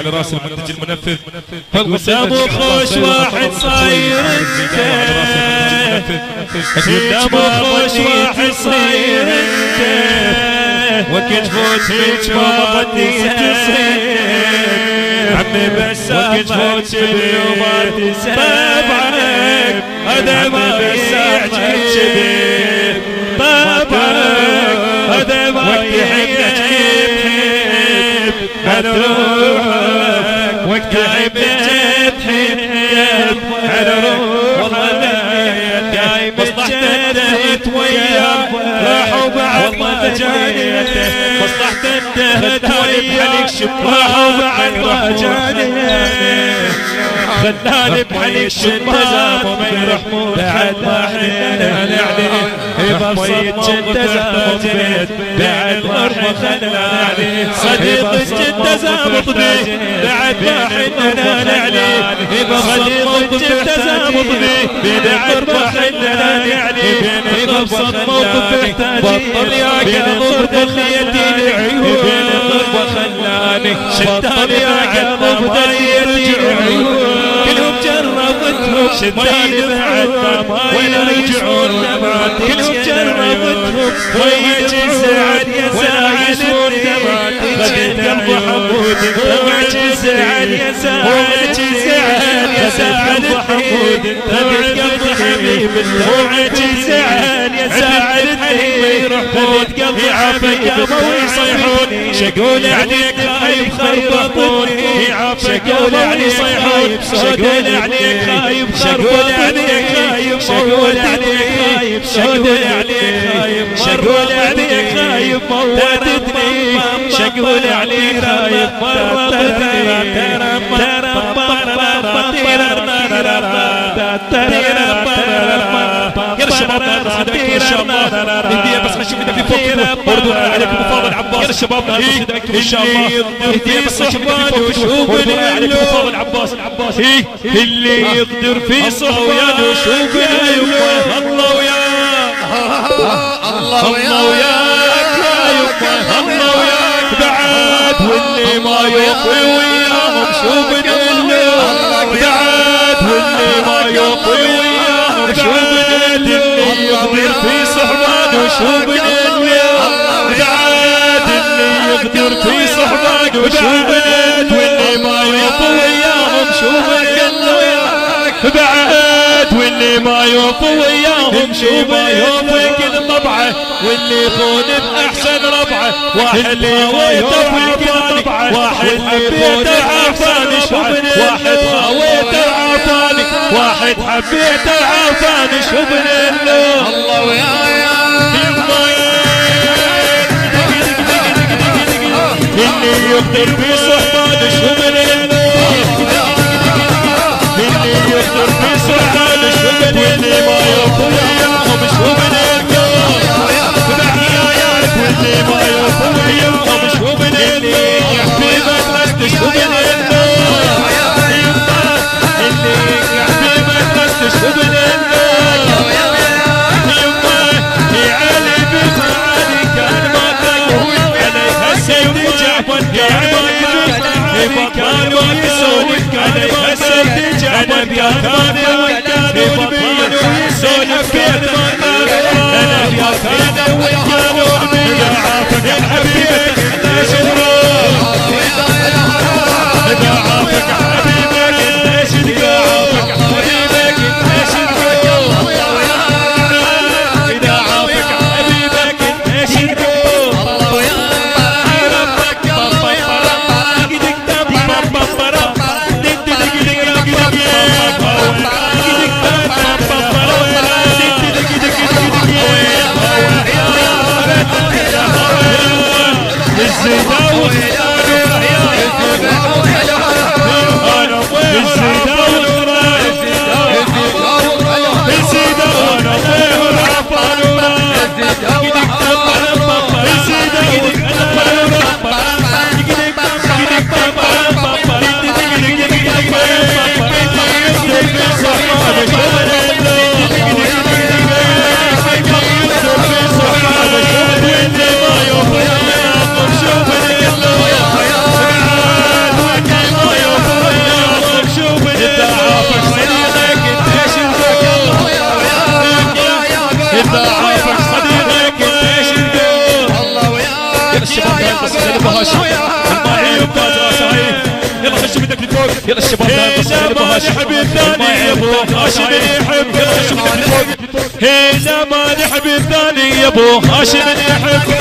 على راس المنتج المنفذ قدام خوش واحد صاير انت، قدام خوش واحد صاير انت، وقت فوت فيك ما تصير عمي بسام وقت فوت ما تصير طبعك هذا ما يعجب طبعك هذا ما يحب على روحك وقت حبيت تحب على روحك دايم مصلحتك وياه راحوا بعد ما جانيته مصلحتك وياه راحوا بعد ما جانيته خلاني بحليك شمال محمود بعد ما حننا عليه ببسط موقف بيت بعد غربة خلنا عليه صديق جد زابط بيه بعد ما حننا عليه ببسط موقف زابط بيه بعد ما حننا عليه ببسط موقف بطل يا قلب دخيتي العيون بغربة خلاني بطل يا قلب دخيتي العيون كلهم جربتهم شداني بعد ما يرجعون كلهم جربتهم ويجي سعد يا سعد غديت قلب حمود ويجي سعد يا سعد ويجي سعد يا سعد حمود غديت قلب حبيب ويجي سعد يا سعد غديت قلب حبيب ويصيحون شقول عليك خايب خربطوني شقول عليك صيحون شقول عليك خايب شقول عليك خايب شقول عليك خايب شقول عليك خايب شقول عليك خايب موتتني شقول عليك خايب يا شباب ان شاء الله بس نشوف اذا في فوق برضو عليكم فاضل عباس يا شباب ان شاء الله في صحبان وشوف عليكم فاضل عباس اللي يقدر في صحبان وشوف الله وياك الله وياك الله وياك بعد واللي ما يوفي وياهم شوف بعد واللي ما يوفي وياهم شوف اللي يقدر في صحبان وشوف بعد اللي يقدر في صحبان وشوف واللي ما يوفي وياهم شوف بعد واللي ما يوفي وياهم شوف يوفي كل طبعه واللي يخون بأحسن ربعه واحد خاويته عافاني واحد حبيته عافاني واحد خاويته عافاني واحد حبيته عافاني شوف الله وياي اللي يقدر في صحبان شوف اللي يقدر في صحبان شوف واللي ما يوفي وياهم شوف واللي ما يوفي وياهم شوف اللي يحبي مدرسة شوف اللي يحبي مدرسة شوف علي بن علي كان ما تقول عليها السيد جعفر كان ما يسولف عليها السيد جعفر كان يسولف كيف انا يا كان يا عافك يا حبيبك ليش تروح اذا عافك حبيبك ليش تروح حبيبك ليش تروح اذا عافك حبيبك ليش تروح الله يا ربك ابو هاشم يحب هنا ما نحب الثاني يا ابو هاشم يحب